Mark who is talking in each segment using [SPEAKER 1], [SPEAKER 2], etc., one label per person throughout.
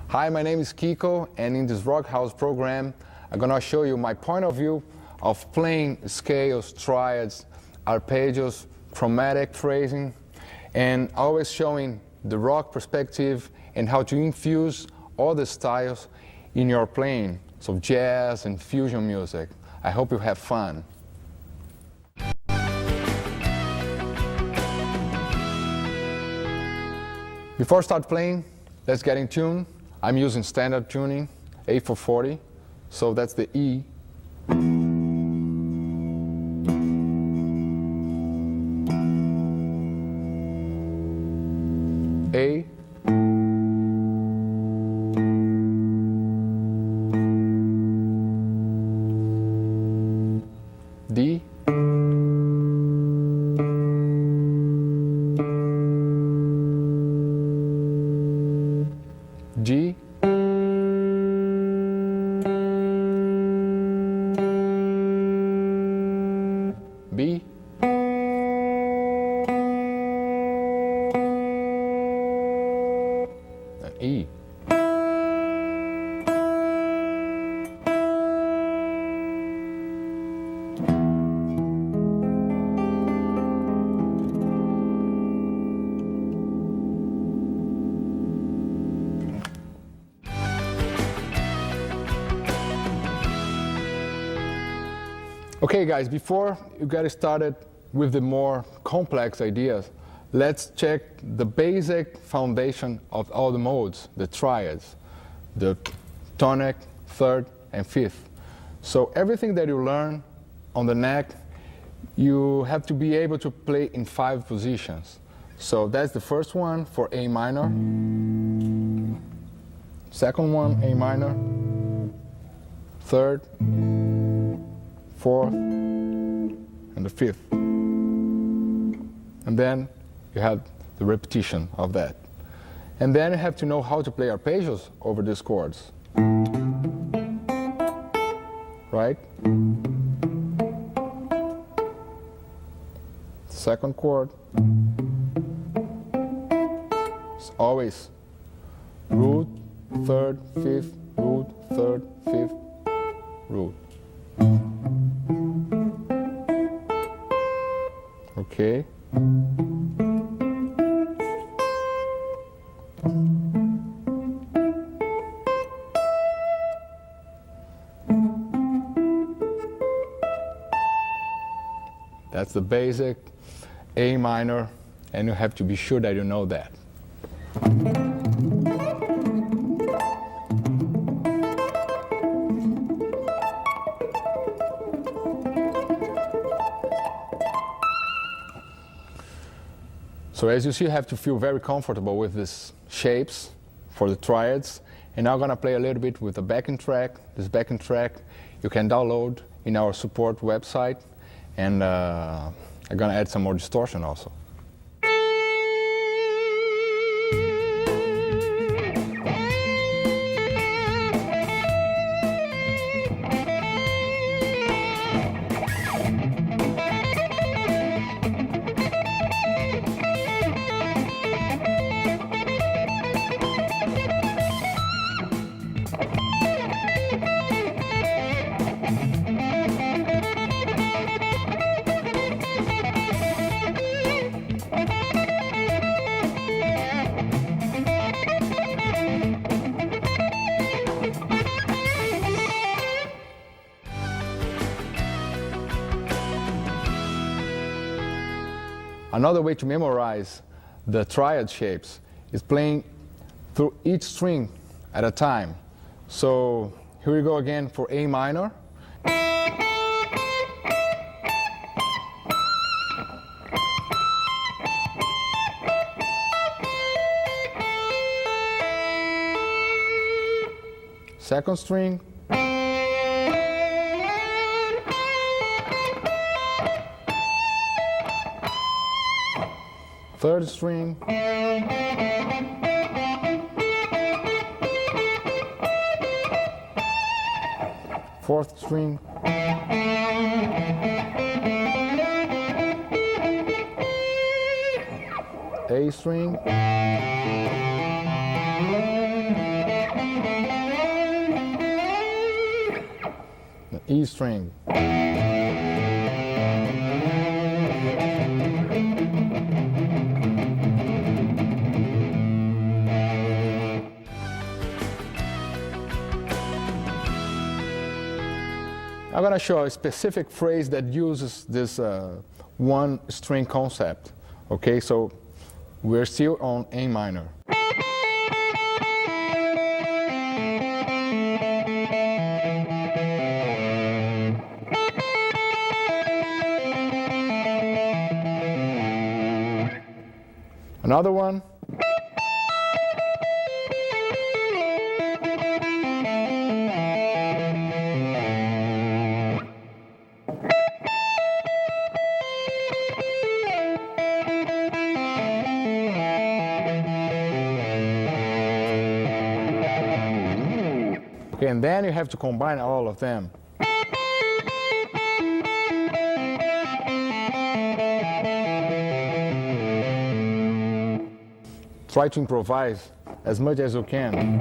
[SPEAKER 1] Hi, my name is Kiko, and in this Rock House program, I'm gonna show you my point of view of playing scales, triads, arpeggios, chromatic phrasing, and always showing the rock perspective and how to infuse all the styles in your playing, so jazz and fusion music. I hope you have fun. Before I start playing, let's get in tune. I'm using standard tuning, A440, so that's the E. A. D. G. B. And E. Okay guys, before you get started with the more complex ideas, let's check the basic foundation of all the modes, the triads, the tonic, third, and fifth. So everything that you learn on the neck, you have to be able to play in 5 positions. So that's the first one for A minor, second one A minor, third, fourth, and the fifth. And then you have the repetition of that. And then you have to know how to play arpeggios over these chords. Right? Second chord. It's always root, third, fifth, root, third, fifth, root. Okay. That's the basic A minor, and you have to be sure that you know that. So as you see, you have to feel very comfortable with these shapes for the triads. And now I'm going to play a little bit with the backing track. This backing track you can download in our support website. And I'm going to add some more distortion also. Another way to memorize the triad shapes is playing through each string at a time. So here we go again for A minor. Second string. Third string. Fourth string. A string. E string. I'm going to show a specific phrase that uses this one string concept. Okay, so we're still on A minor. Another one. Okay, and then you have to combine all of them. Try to improvise as much as you can.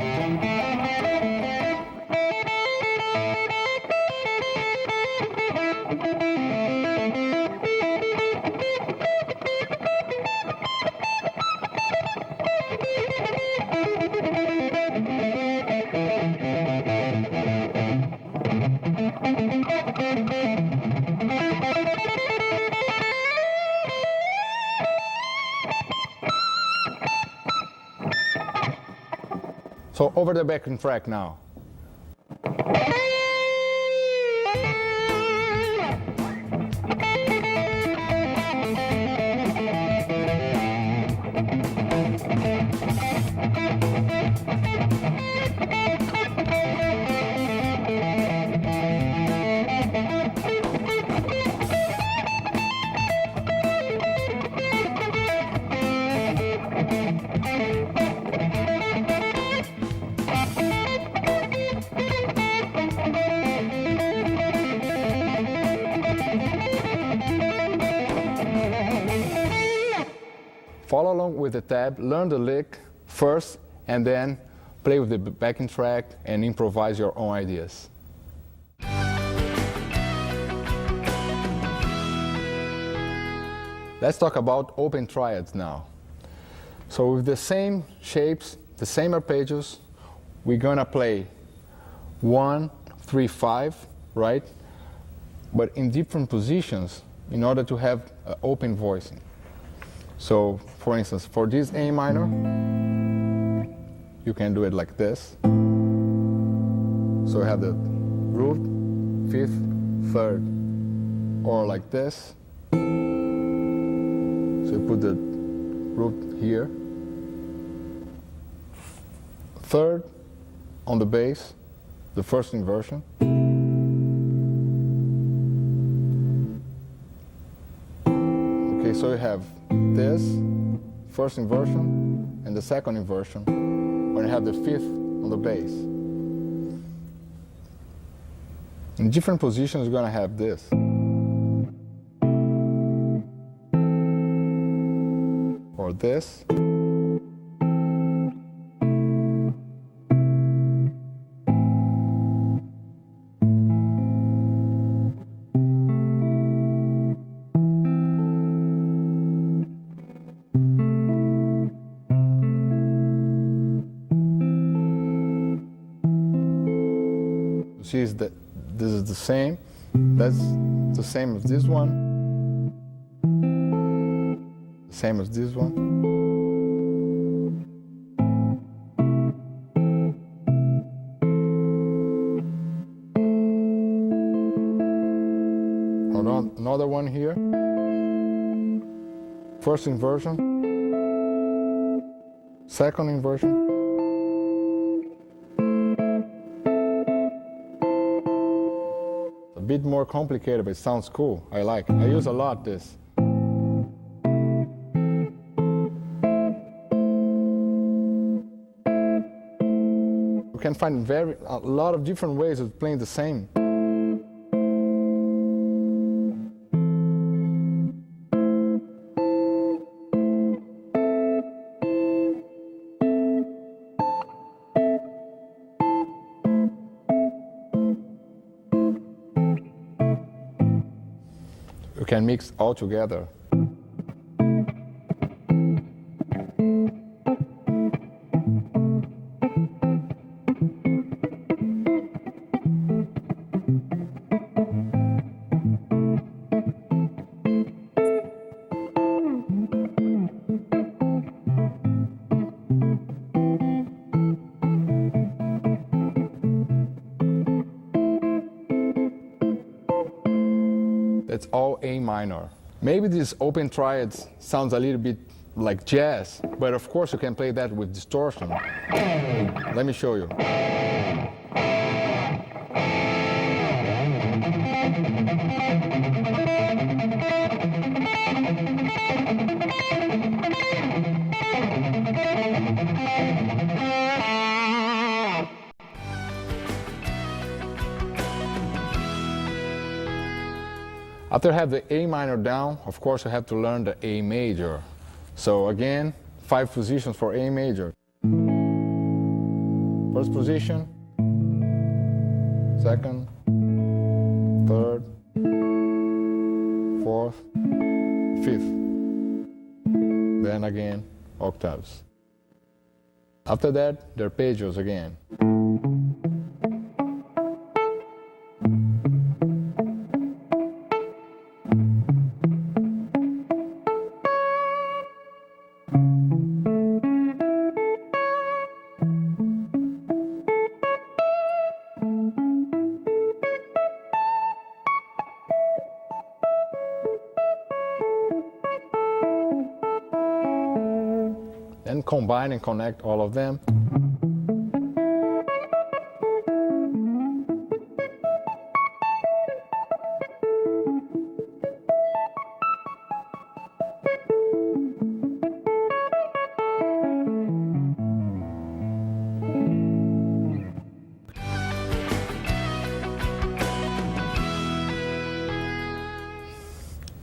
[SPEAKER 1] So over the backing track now. Follow along with the tab, learn the lick first, and then play with the backing track and improvise your own ideas. Let's talk about open triads now. So with the same shapes, the same arpeggios, we're gonna play 1, 3, 5, right? But in different positions in order to have open voicing. So, for instance, for this A minor, you can do it like this. So you have the root, fifth, third, or like this. So you put the root here. Third on the bass, the first inversion. Okay, so you have this first inversion and the second inversion when you have the fifth on the bass. In different positions, you're going to have this. Or this. See, this is the same. That's the same as this one. The same as this one. Another one here. First inversion. Second inversion. A bit more complicated, but it sounds cool. I like it. I use a lot this. You can find a lot of different ways of playing the same. can mix all together. That's all A minor. Maybe these open triads sounds a little bit like jazz, but of course you can play that with distortion. Let me show you. After I have the A minor down, of course I have to learn the A major. So again, 5 positions for A major. First position, second, third, fourth, fifth. Then again, octaves. After that, they're arpeggios again. Then combine and connect all of them.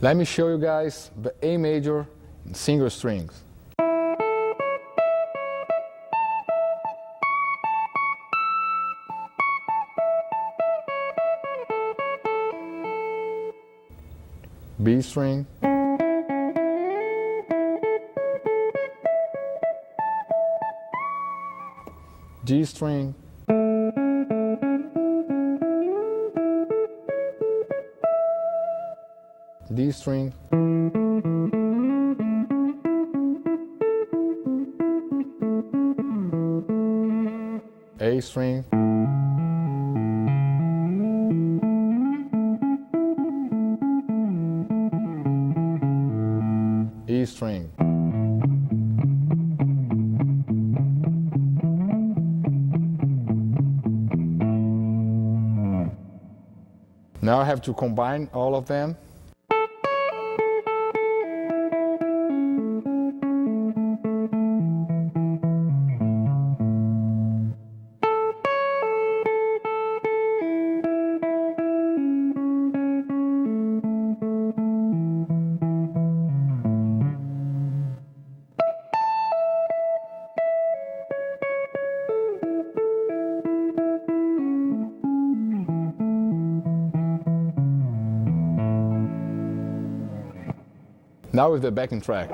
[SPEAKER 1] Let me show you guys the A major in single strings. B string, G string, D string, A string, E string. Now I have to combine all of them. Now with the backing track.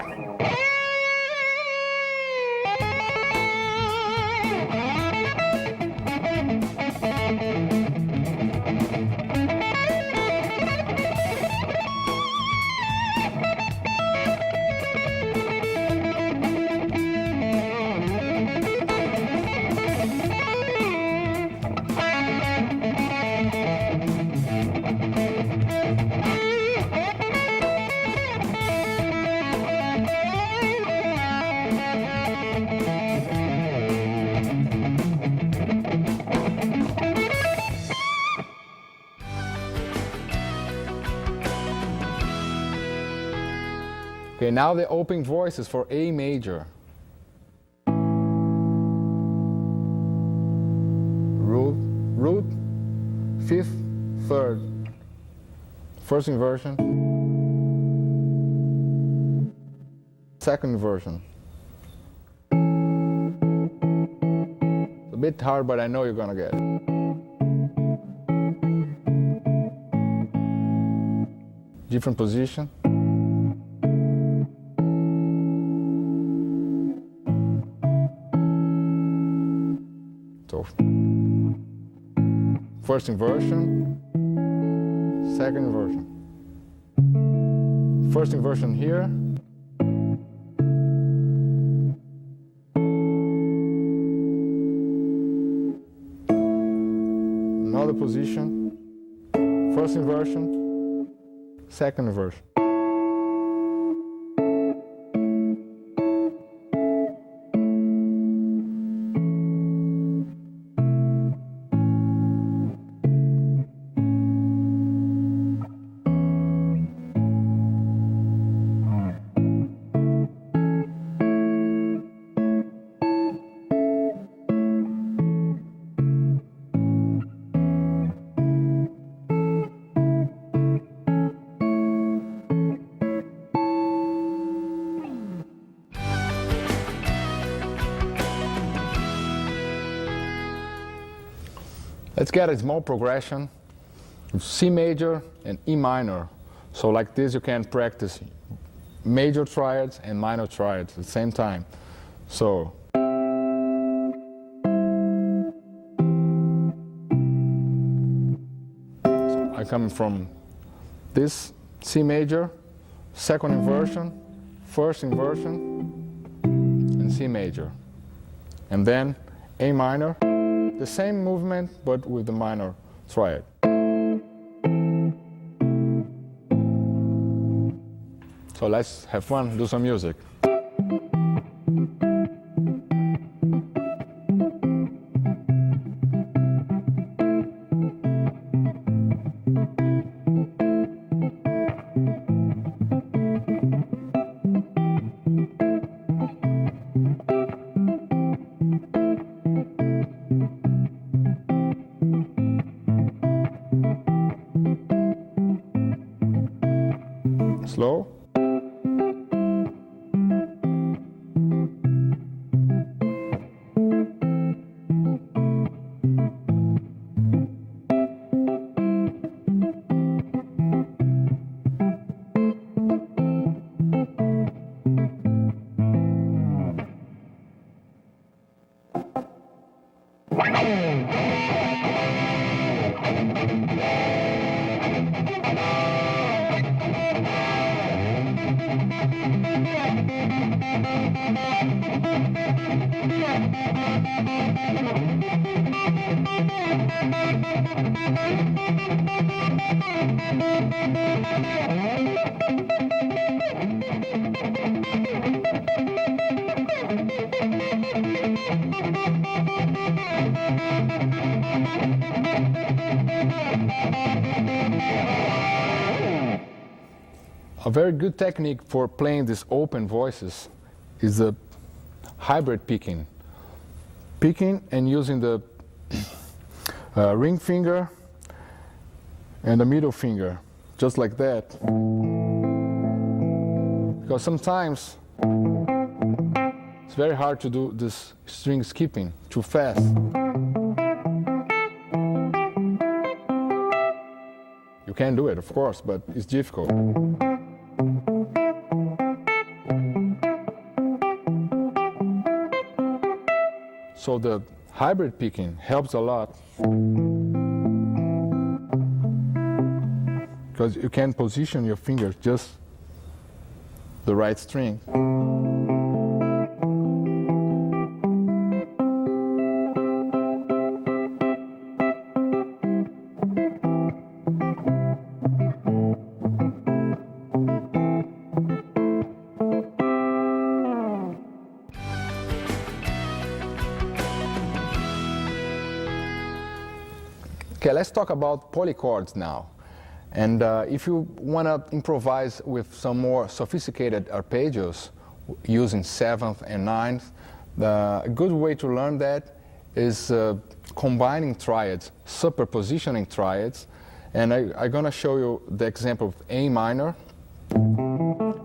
[SPEAKER 1] Okay, now the opening voices for A major. Root, fifth, third, first inversion, second inversion. It's a bit hard, but I know you're gonna get it. different position. So, first inversion, second inversion. First inversion here. Another position. First inversion, second inversion. Let's get a small progression of C major and E minor. So like this you can practice major triads and minor triads at the same time. So I come from this C major, second inversion, first inversion, and C major. And then A minor. The same movement, but with the minor triad. So let's have fun, do some music. Slow. A very good technique for playing these open voices is the hybrid picking. Picking and using the ring finger and the middle finger, just like that. Because sometimes it's very hard to do this string skipping too fast. You can do it, of course, but it's difficult. So the hybrid picking helps a lot because you can position your fingers just the right string. Okay, let's talk about polychords now. And if you want to improvise with some more sophisticated arpeggios using 7th and 9th, a good way to learn that is combining triads, superpositioning triads. And I'm going to show you the example of A minor,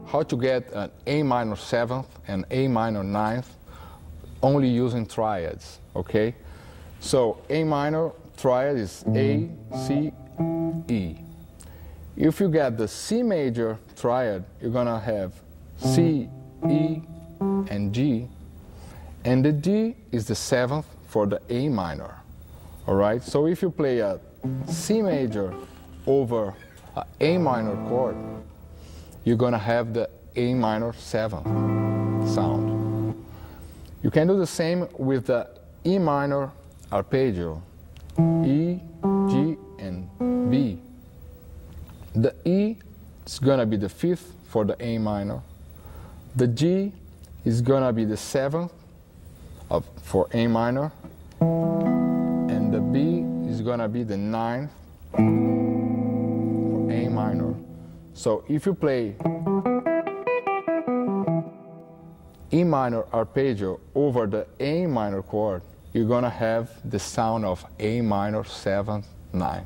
[SPEAKER 1] how to get an A minor 7th and A minor 9th only using triads, okay? So A minor triad is A, C, E. If you get the C major triad, you're gonna have C, E, and G, and the D is the 7th for the A minor. All right, so if you play a C major over an A minor chord, you're gonna have the A minor 7th sound. You can do the same with the E minor arpeggio, E, G, and B. The E is gonna be the 5th for the A minor. The G is gonna be the 7th for A minor, and the B is gonna be the 9th for A minor. So if you play E minor arpeggio over the A minor chord, you're gonna have the sound of A minor 7th, 9th.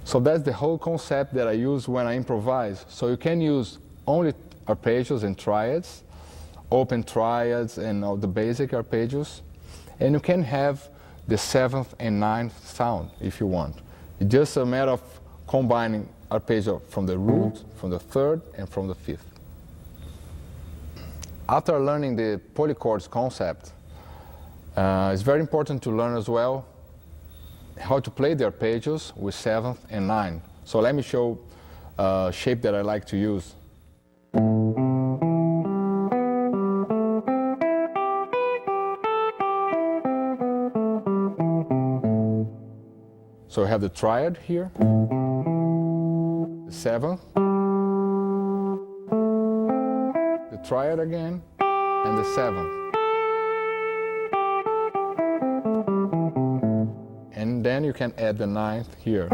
[SPEAKER 1] So that's the whole concept that I use when I improvise. So you can use only arpeggios and triads, open triads and all the basic arpeggios, and you can have the 7th and 9th sound if you want. It's just a matter of combining arpeggio from the root, from the 3rd, and from the 5th. After learning the polychords concept, it's very important to learn as well how to play the arpeggios with 7th and 9th. So let me show a shape that I like to use. So I have the triad here, the 7th, the triad again, and the 7th. And then you can add the 9th here.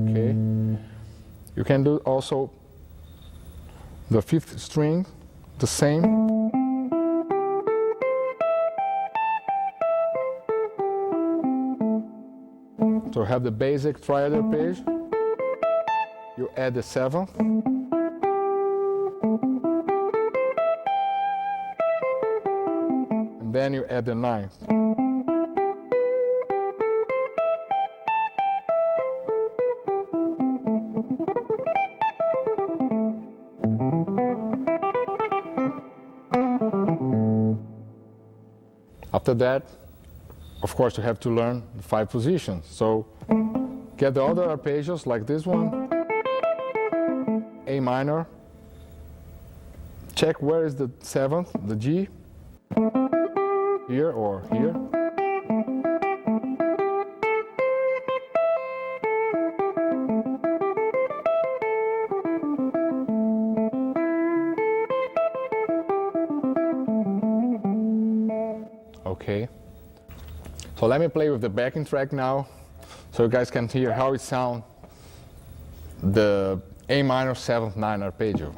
[SPEAKER 1] Okay. You can do also the 5th string, the same. So have the basic triad arpeggio. You add the 7th. And then you add the 9th. After that, of course, you have to learn the 5 positions. So get the other arpeggios like this one, A minor, check where is the 7th, the G, here or here. Okay, so let me play with the backing track now, so you guys can hear how it sounds, the A minor 7th 9 arpeggio.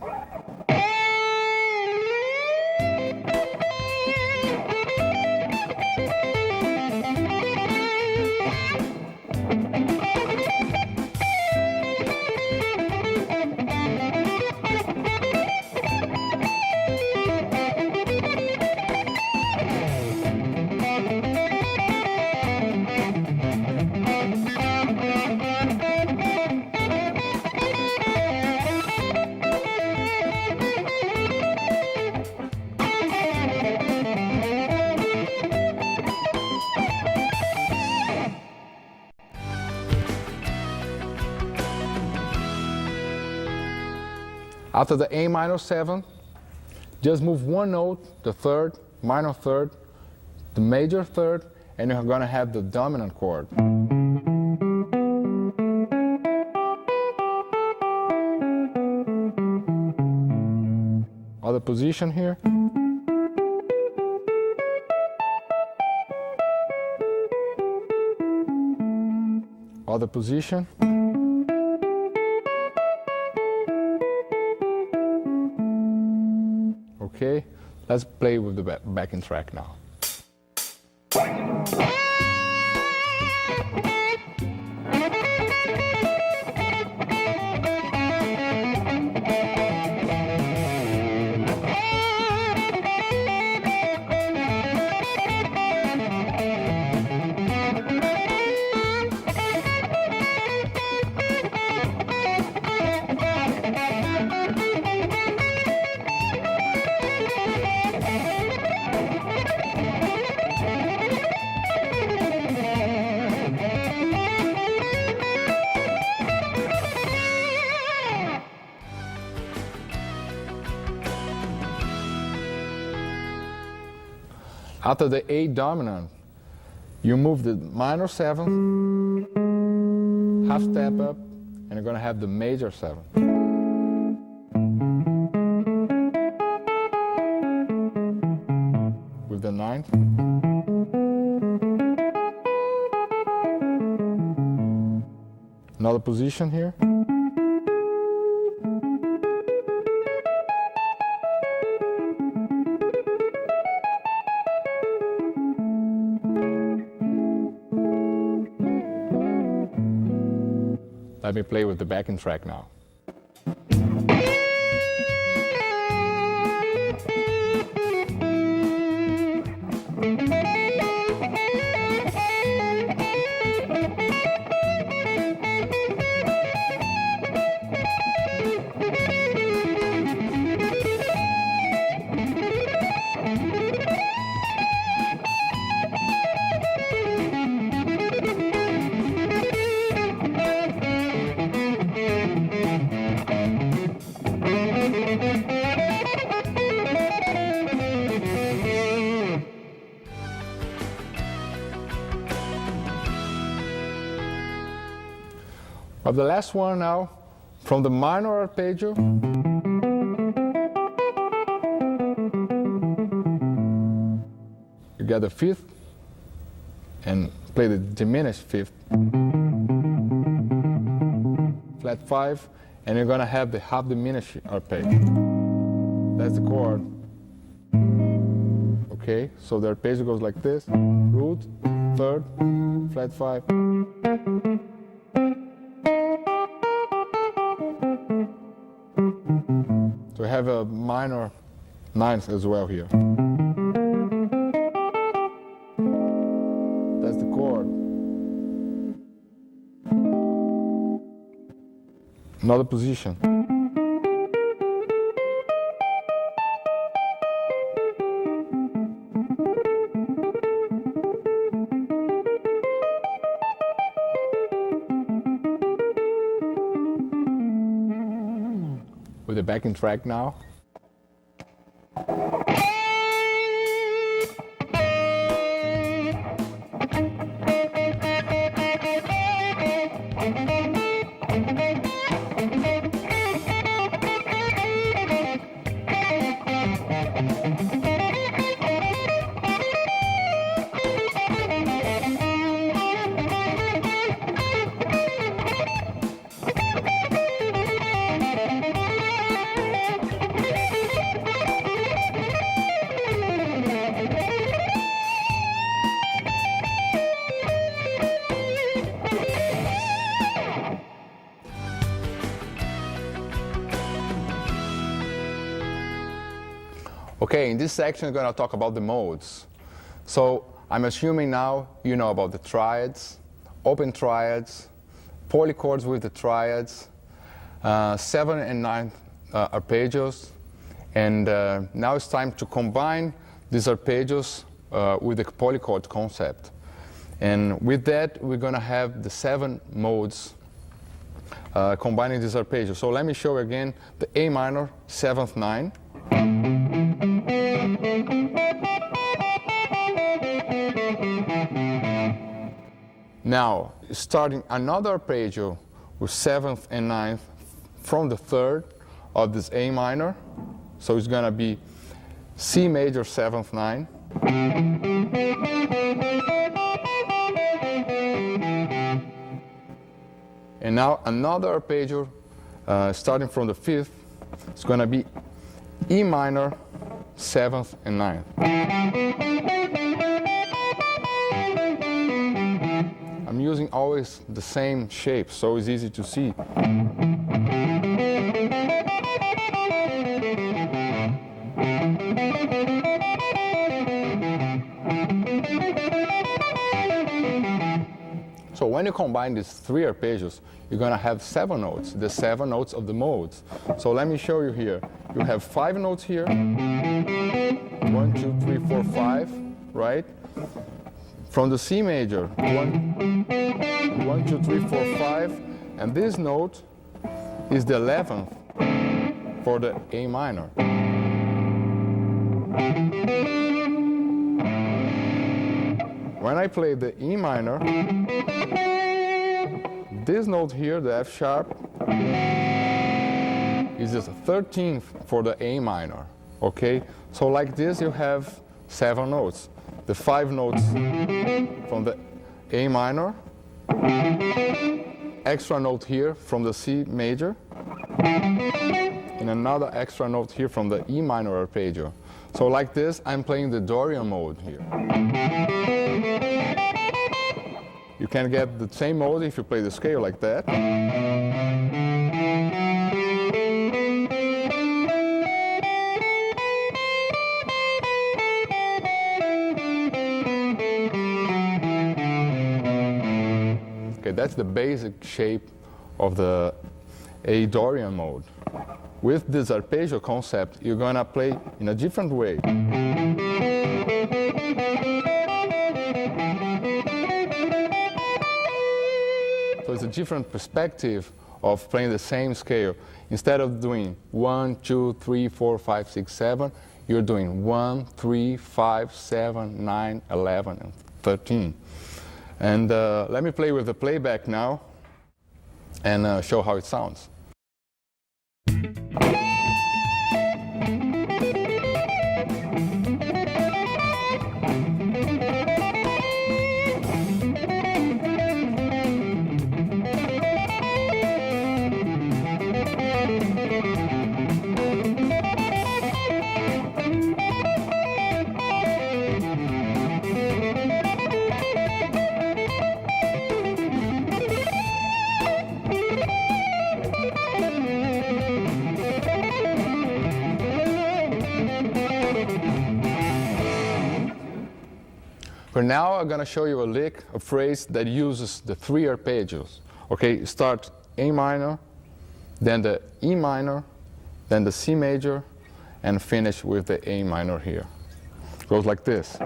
[SPEAKER 1] After the A minor 7, just move one note, the 3rd, minor 3rd, the major 3rd, and you're going to have the dominant chord. Other position here. Other position. Okay, let's play with the backing track now. After the A dominant, you move the minor 7th, half step up, and you're going to have the major 7th. With the 9th. Another position here. Let me play with the backing track now. Of the last one now, from the minor arpeggio, you get the 5th and play the diminished 5th, flat 5, and you're going to have the half diminished arpeggio. That's the chord. Okay, so the arpeggio goes like this: root, 3rd, flat 5. So we have a minor 9th as well here. That's the chord. Another position. With the backing track now. Okay, in this section we're going to talk about the modes. So I'm assuming now you know about the triads, open triads, polychords with the triads, 7 and 9 arpeggios, and now it's time to combine these arpeggios with the polychord concept. And with that we're going to have the 7 modes combining these arpeggios. So let me show you again the A minor 7th 9. Now, starting another arpeggio with 7th and 9th from the 3rd of this A minor. So it's going to be C major 7th 9. And now another arpeggio starting from the 5th. It's going to be E minor 7th and 9th. I'm using always the same shape, so it's easy to see. So when you combine these 3 arpeggios, you're going to have 7 notes, the 7 notes of the modes. So let me show you here. You have 5 notes here. 1, 2, 3, 4, 5, right? From the C major, 1, 2, 3, 4, 5, and this note is the 11th for the A minor. when I play the E minor, this note here, the F sharp, is just a 13th for the A minor, okay? So like this you have 7 notes. The 5 notes from the A minor, extra note here from the C major, and another extra note here from the E minor arpeggio. So like this, I'm playing the Dorian mode here. You can get the same mode if you play the scale like that. Okay, that's the basic shape of the A Dorian mode. With this arpeggio concept, you're gonna play in a different way. So it's a different perspective of playing the same scale. Instead of doing 1, 2, 3, 4, 5, 6, 7, you're doing 1, 3, 5, 7, 9, 11, and 13. And let me play with the playback now and show how it sounds. For now, I'm going to show you a lick, a phrase that uses the 3 arpeggios. Okay, start A minor, then the E minor, then the C major, and finish with the A minor here. It goes like this.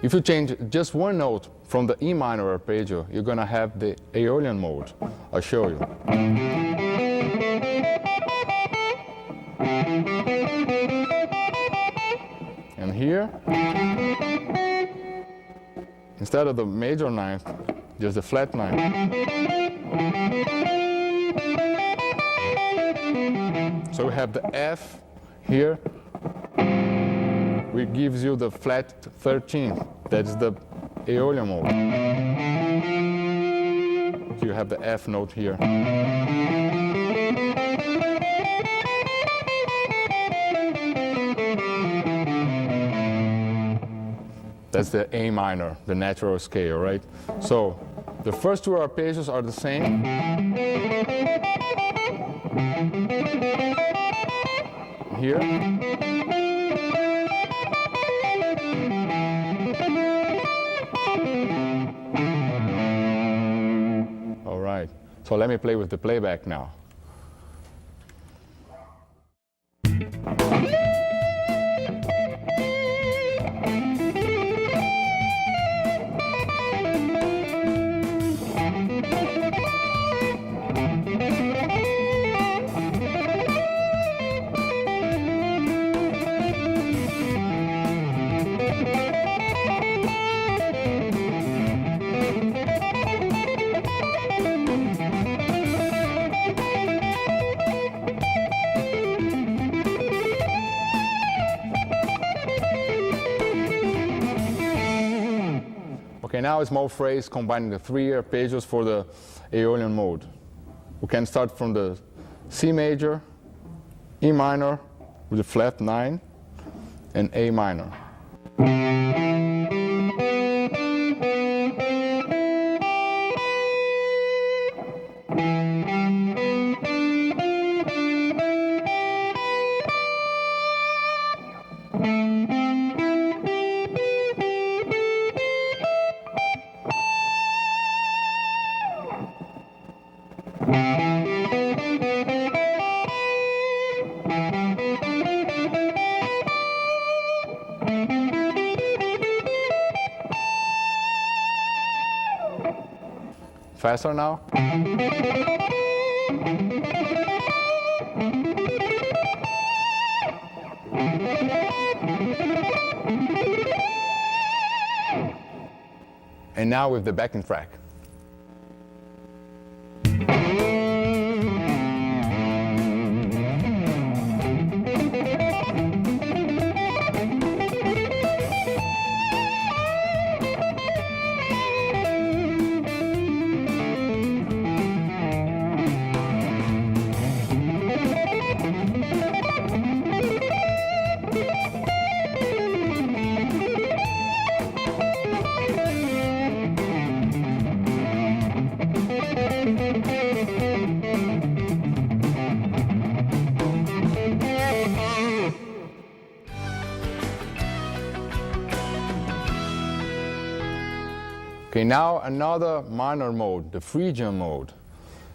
[SPEAKER 1] If you change just one note from the E minor arpeggio, you're going to have the Aeolian mode. I'll show you. And here, instead of the major ninth, just the flat ninth. So we have the F here, which gives you the flat 13th. That's the Aeolian mode. So you have the F note here. That's the A minor, the natural scale, right? So the first 2 arpeggios are the same. Here. All right, so let me play with the playback now. Okay, now a small phrase combining the 3 arpeggios for the Aeolian mode. We can start from the C major, E minor with the flat 9, and A minor. Faster now. And now with the backing track. Okay, now another minor mode, the Phrygian mode.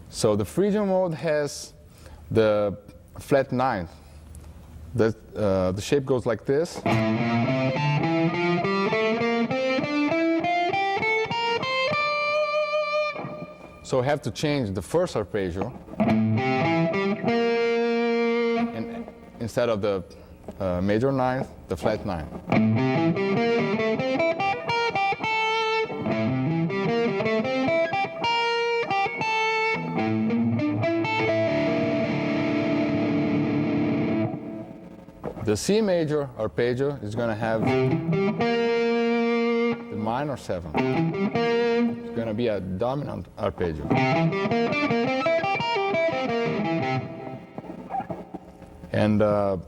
[SPEAKER 1] So the Phrygian mode has the flat ninth. The shape goes like this. So I have to change the first arpeggio, and instead of the major ninth, the flat ninth. The C major arpeggio is going to have the minor 7. It's going to be a dominant arpeggio. And the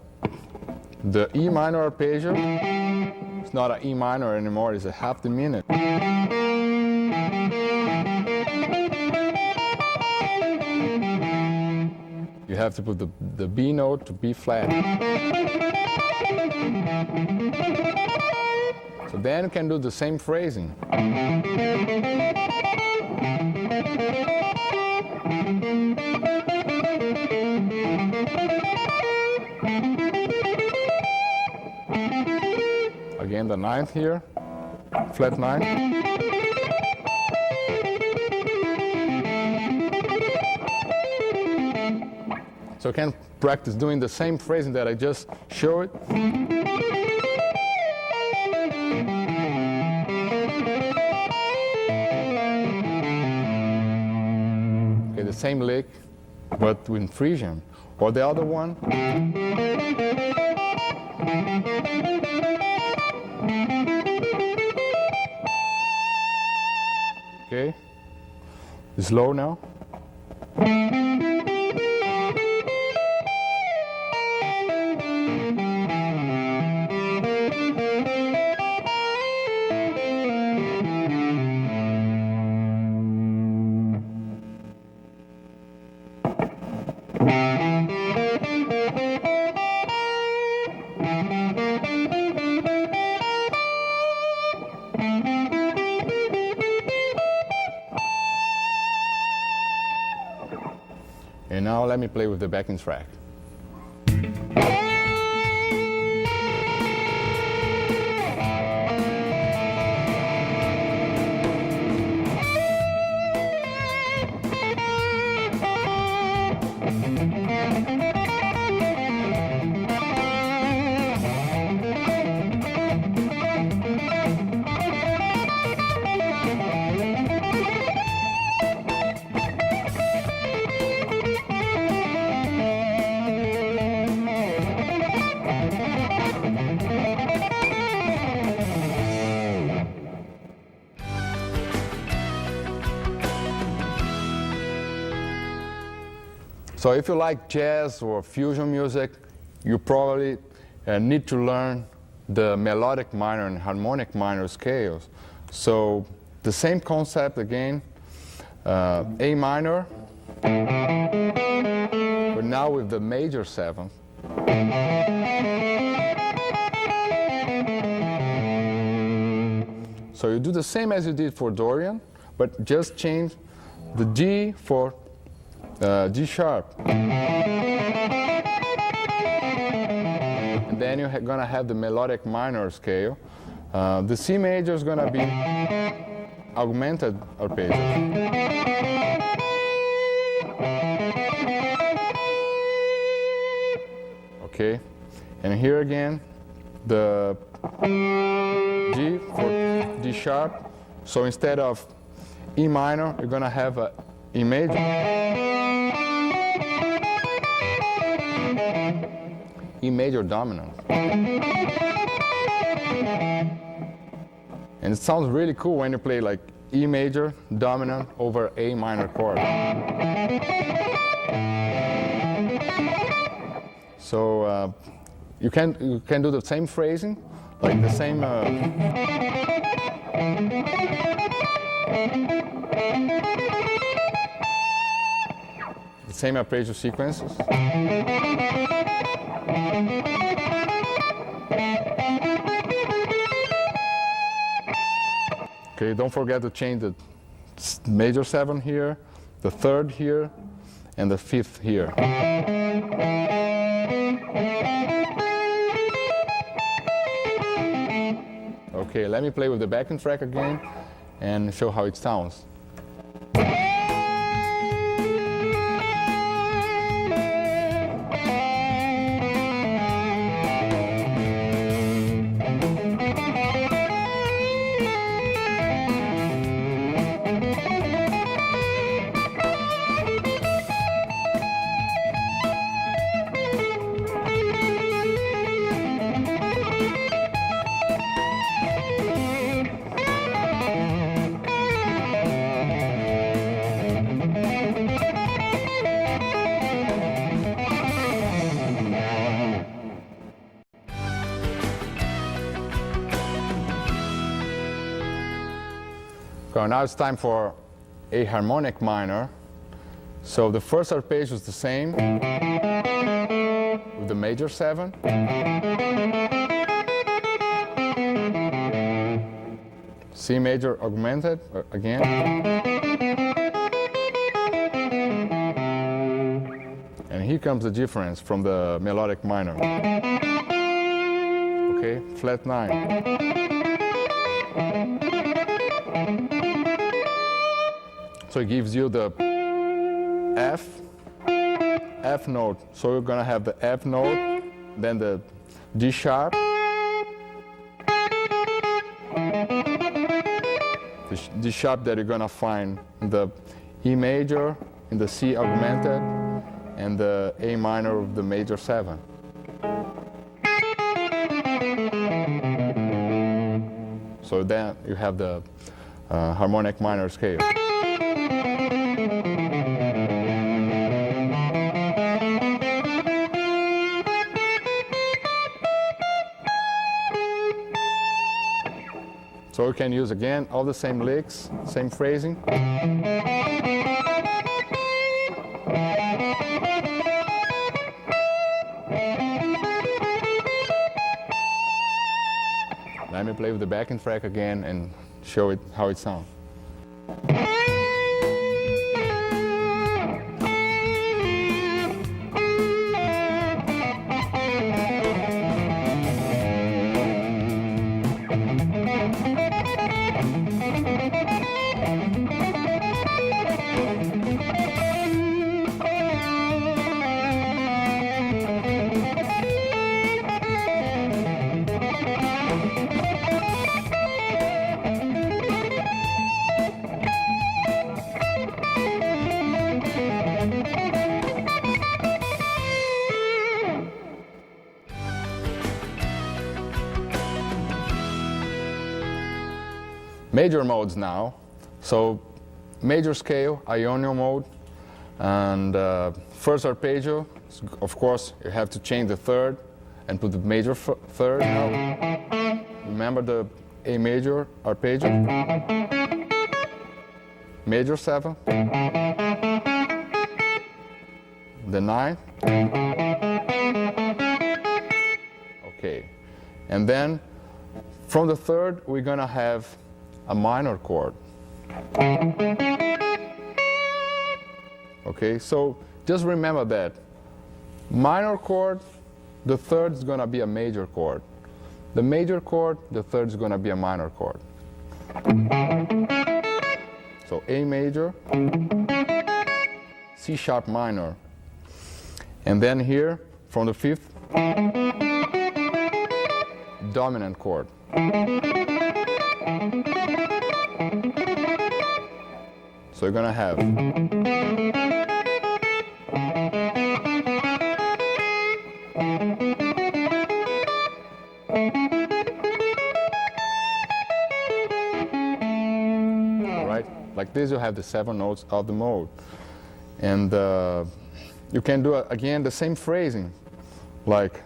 [SPEAKER 1] E minor arpeggio, it's not an E minor anymore, it's a half the minute. You have to put the B note to B flat. So then you can do the same phrasing. Again, the ninth here, flat 9. So you can practice doing the same phrasing that I just showed. Okay, the same lick, but with Phrygian. Or the other one. Okay, slow now. And now let me play with the backing track. So if you like jazz or fusion music, you probably need to learn the melodic minor and harmonic minor scales. So the same concept again, A minor, but now with the major seventh. So you do the same as you did for Dorian, but just change the G for G sharp. And then you're gonna have the melodic minor scale. The C major is gonna be augmented arpeggio. Okay, and here again, the G for D sharp. So instead of E minor, you're gonna have a E major. E major dominant. And it sounds really cool when you play like E major dominant over A minor chord. So you can do the same phrasing, like the same arpeggio sequences. Okay, don't forget to change the major 7 here, the 3rd here, and the 5th here. Okay, let me play with the backing track again and show how it sounds. So now it's time for a harmonic minor. So the first arpeggio is the same with the major 7. C major augmented again. And here comes the difference from the melodic minor. Okay, flat 9. So it gives you the F note. So you're gonna have the F note, then the D sharp, the D sharp that you're gonna find in the E major, in the C augmented, and the A minor of the major 7. So then you have the harmonic minor scale. So you can use again all the same licks, same phrasing. Let me play with the backing track again and show it how it sounds. Major modes now. So major scale, Ionio mode, and first arpeggio. Of course, you have to change the 3rd and put the major 3rd now. remember the A major arpeggio, major 7, the 9, okay, and then from the 3rd we're gonna have a minor chord. Okay, so just remember that minor chord, the 3rd is gonna be a major chord. The major chord, the 3rd is gonna be a minor chord. So A major, C sharp minor, and then here from the 5th, dominant chord. So you're gonna have like this. You have the 7 notes of the mode, and you can do again the same phrasing, like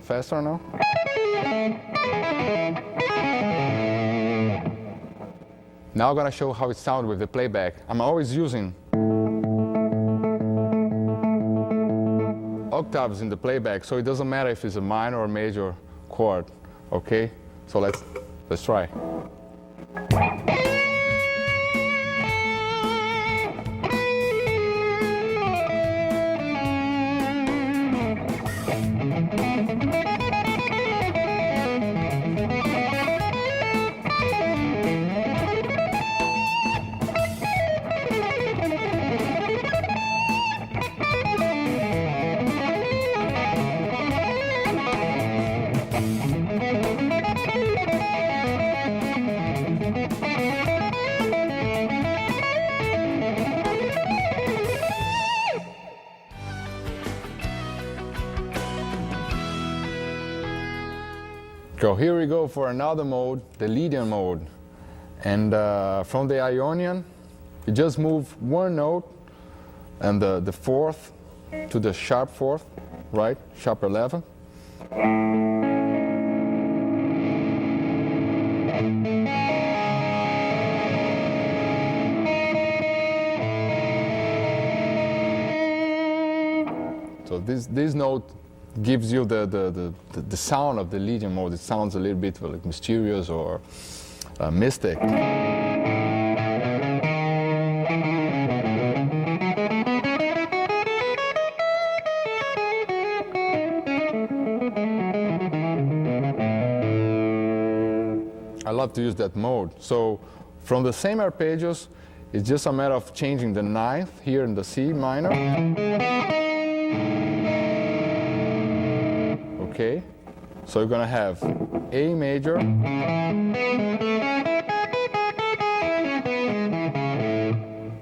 [SPEAKER 1] faster now. Now I'm gonna show how it sounds with the playback. I'm always using octaves in the playback, so it doesn't matter if it's a minor or major chord. Okay, so let's try. So here we go for another mode, the Lydian mode. And from the Ionian, you just move one note and the 4th to the sharp 4th, right? Sharp 11. So this note gives you the sound of the Lydian mode. It sounds a little bit like mysterious or mystic. I love to use that mode. So from the same arpeggios, it's just a matter of changing the 9th here in the C minor. Okay, so you're gonna have A major,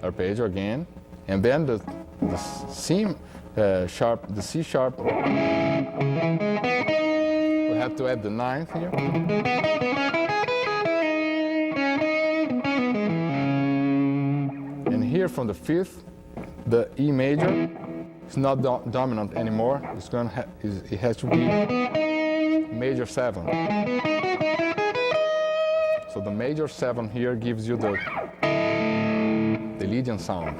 [SPEAKER 1] arpeggio again, and then the C sharp, the C sharp. We have to add the 9th here. And here from the 5th, the E major. It's not dominant anymore. It's gonna it has to be major 7. So the major 7 here gives you the Lydian sound.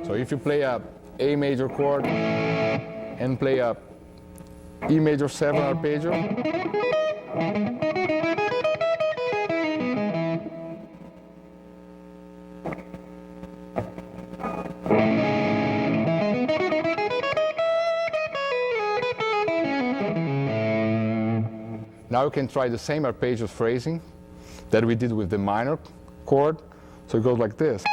[SPEAKER 1] So if you play a A major chord and play a E major 7 arpeggio, now you can try the same arpeggio phrasing that we did with the minor chord. So it goes like this.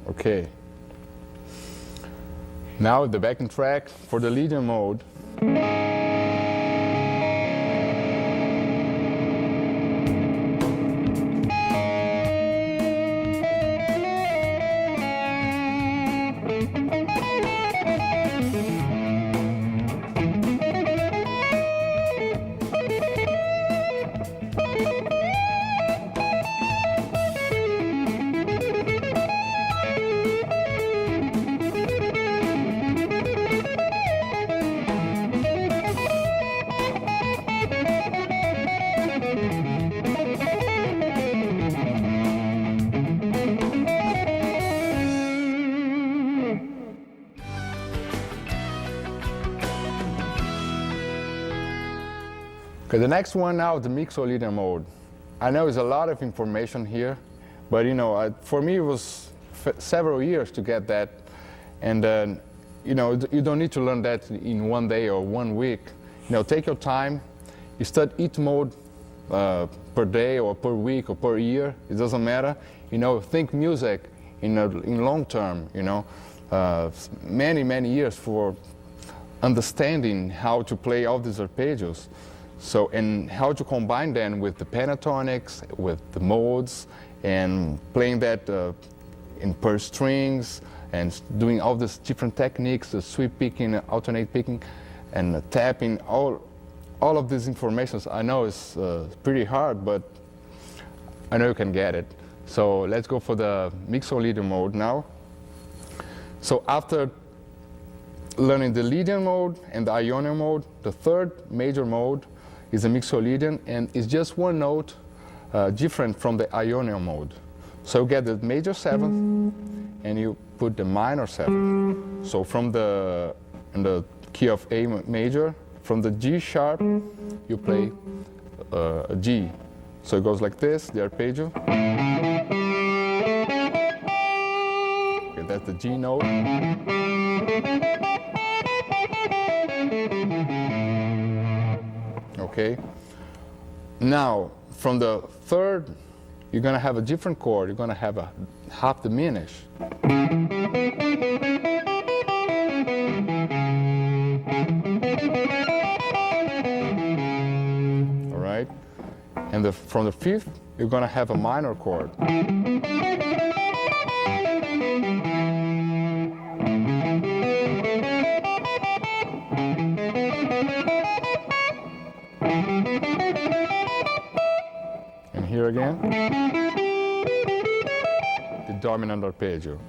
[SPEAKER 1] Okay. Now the backing track for the Legion mode. Okay, the next one now is the mixolydian mode. I know it's a lot of information here, but you know, for me it was several years to get that, and you know, you don't need to learn that in one day or 1 week. You know, take your time. You study each mode per day or per week or per year. It doesn't matter. You know, think music in long term. You know, many years for understanding how to play all these arpeggios. So, and how to combine them with the pentatonics, with the modes, and playing that in per strings, and doing all these different techniques, the sweep picking, alternate picking, and tapping, all of these informations. I know it's pretty hard, but I know you can get it. So let's go for the mixolydian mode now. So after learning the Lydian mode and the Ionian mode, the third major mode is a mixolydian, and it's just one note different from the Ionian mode. So you get the major seventh, and you put the minor seventh. So from in the key of A major, from the G sharp, you play a G. So it goes like this, the arpeggio. Okay, that's the G note. Okay. Now, from the third, you're going to have a different chord. You're going to have a half diminished. All right. And from the fifth, you're going to have a minor chord. And here again, the dominant arpeggio.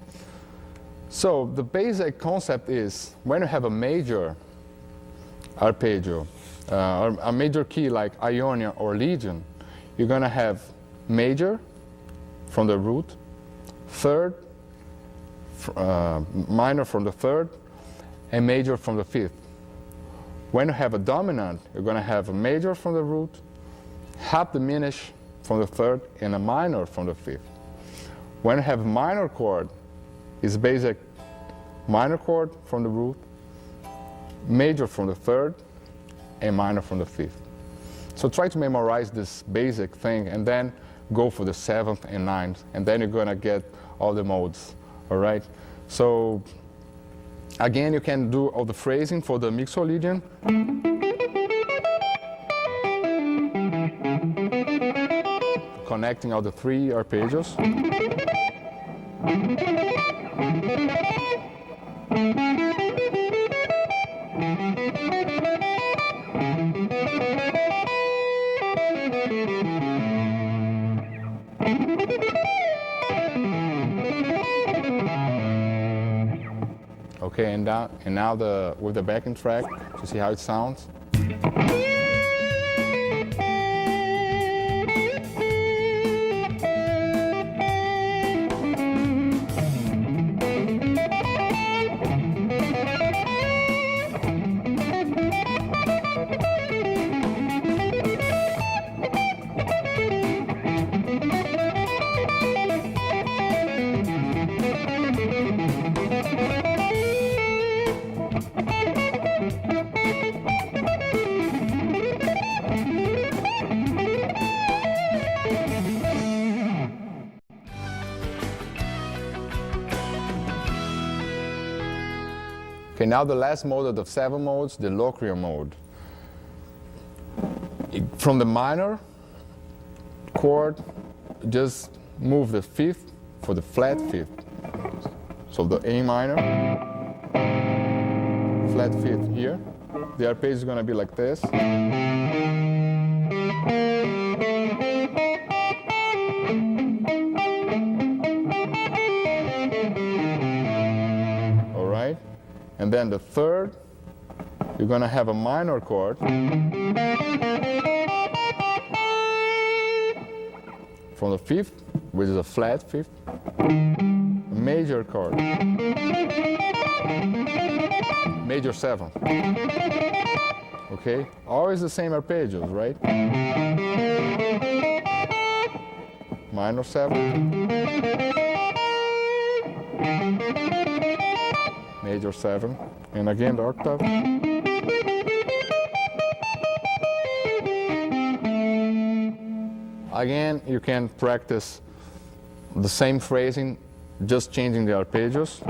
[SPEAKER 1] So the basic concept is when you have a major arpeggio, a major key like Ionian or Lydian, you're going to have major from the root, third, minor from the third, and major from the fifth. When you have a dominant, you're going to have a major from the root, half diminished from the third, and a minor from the fifth. When you have a minor chord, it's basic minor chord from the root, major from the third, and minor from the fifth. So try to memorize this basic thing, and then go for the seventh and ninth, and then you're going to get all the modes. All right? So again, you can do all the phrasing for the mixolydian. Connecting all the three arpeggios. Okay, and now with the backing track to see how it sounds. Okay, now the last mode of the 7 modes, the Loureriro mode. From the minor chord, just move the 5th for the flat 5th. So the A minor, flat 5th here. The arpeggio is going to be like this. All right, and then the 3rd, you're going to have a minor chord. From the 5th, which is a flat 5th, a major chord, major 7. Okay, always the same arpeggios, right? Minor 7, major 7, and again the octave. Again, you can practice the same phrasing, just changing the arpeggios.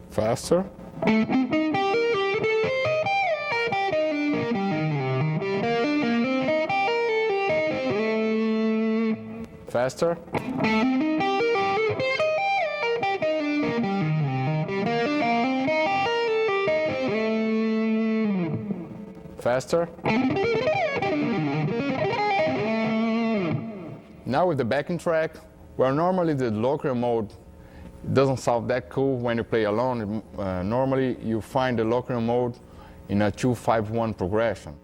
[SPEAKER 1] Faster. Faster. Faster. Now with the backing track, where normally the Loureriro mode doesn't sound that cool when you play alone. Normally you find the Loureriro mode in a 2-5-1 progression.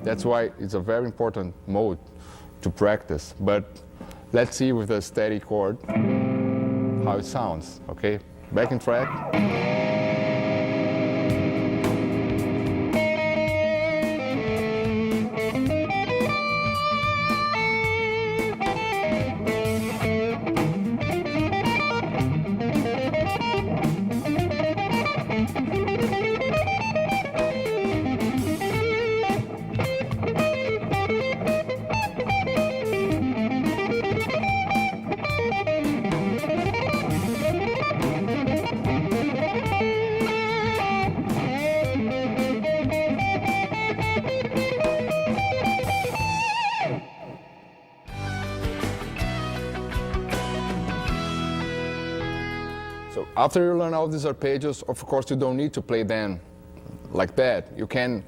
[SPEAKER 1] That's why it's a very important mode to practice. But let's see with a steady chord how it sounds, okay? Backing track. So after you learn all these arpeggios, of course you don't need to play them like that. You can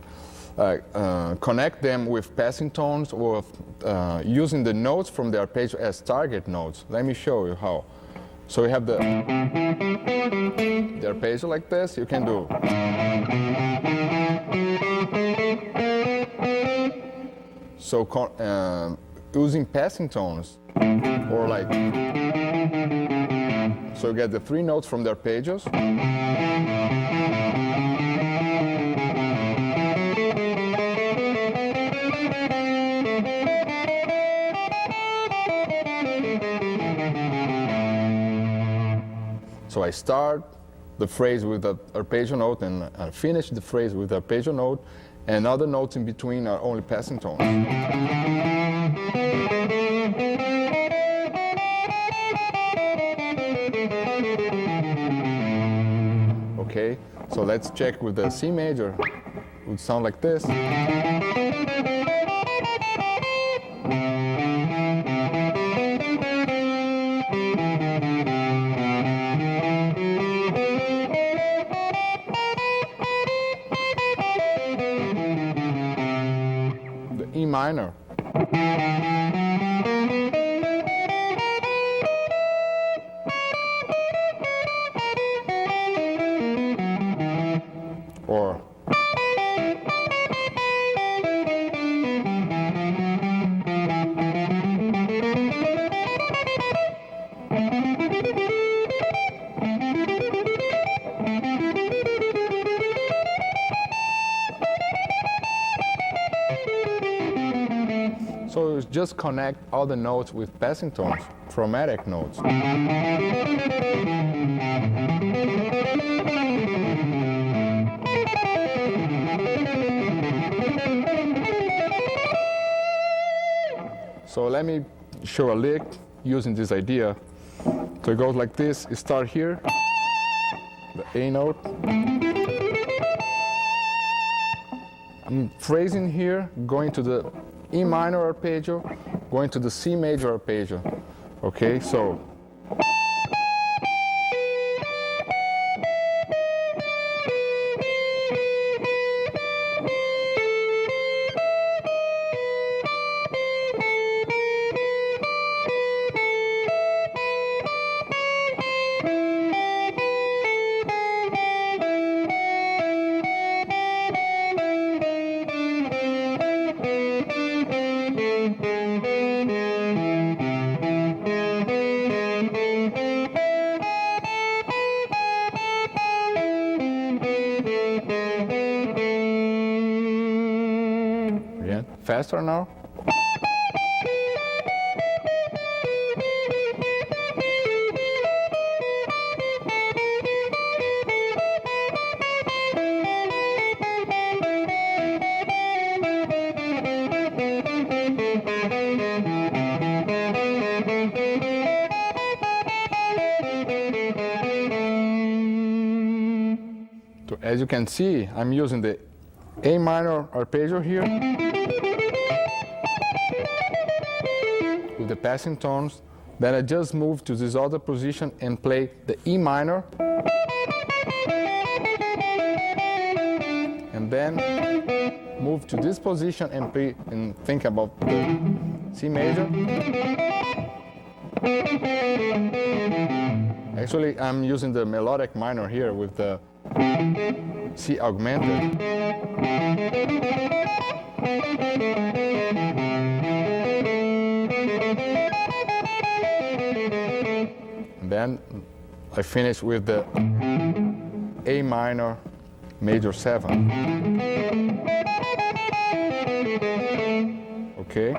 [SPEAKER 1] connect them with passing tones or using the notes from the arpeggio as target notes. Let me show you how. So we have the arpeggio like this. You can do. So using passing tones or like. So you get the 3 notes from the arpeggios. So I start the phrase with the arpeggio note and I finish the phrase with the arpeggio note, and other notes in between are only passing tones. Okay, so let's check with the C major. It would sound like this. The E minor. just connect all the notes with passing tones, chromatic notes. So let me show a lick using this idea. So it goes like this. You start here, the A note. I'm phrasing here, going to the E minor arpeggio, going to the C major arpeggio. Okay, so. Again, faster now. So as you can see, I'm using the A minor arpeggio here with the passing tones. Then I just move to this other position and play the E minor. And then move to this position and play and think about the C major. Actually, I'm using the melodic minor here with the C augmented. And then I finish with the A minor major 7. Okay.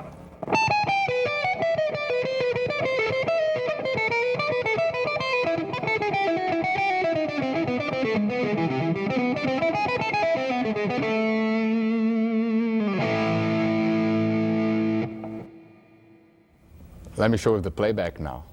[SPEAKER 1] Let me show you the playback now.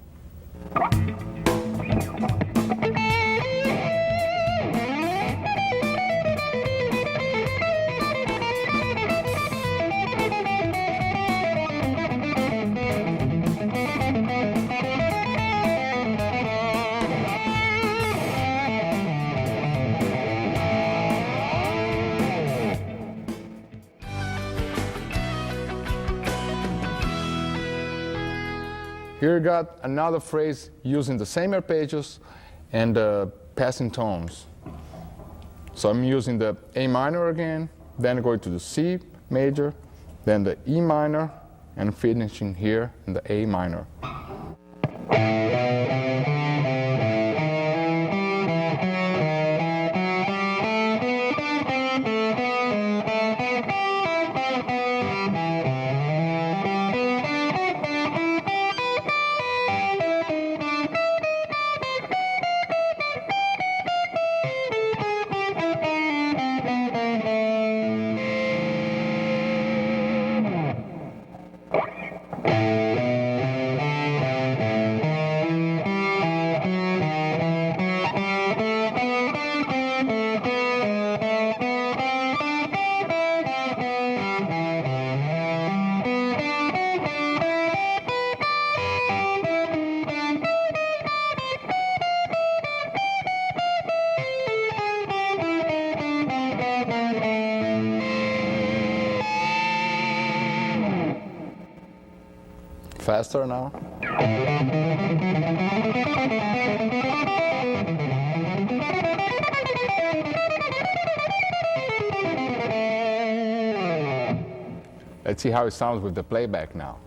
[SPEAKER 1] Here you got another phrase using the same arpeggios and passing tones. So I'm using the A minor again, then going to the C major, then the E minor, and finishing here in the A minor. Faster now. Let's see how it sounds with the playback now.